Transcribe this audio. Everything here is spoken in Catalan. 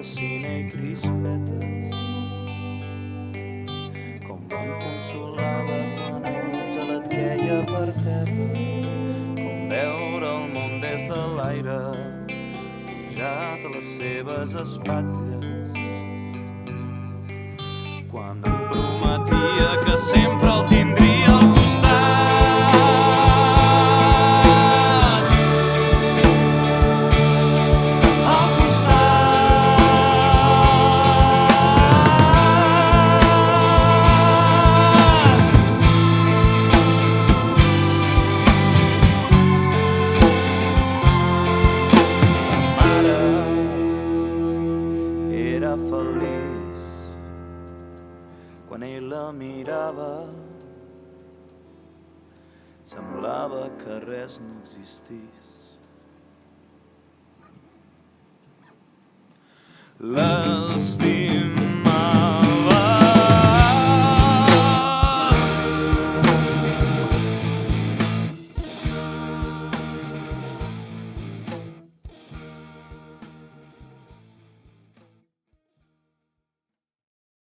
cine i crispetes. Com em consolava quan el gelat queia per terra, com veure el món des de l'aire pujat a les seves espatlles. Quan em prometia que sempre el tindria al costat. Al costat. Ma mare era feliç quan ell la mirava, semblava que res no existís. L'estim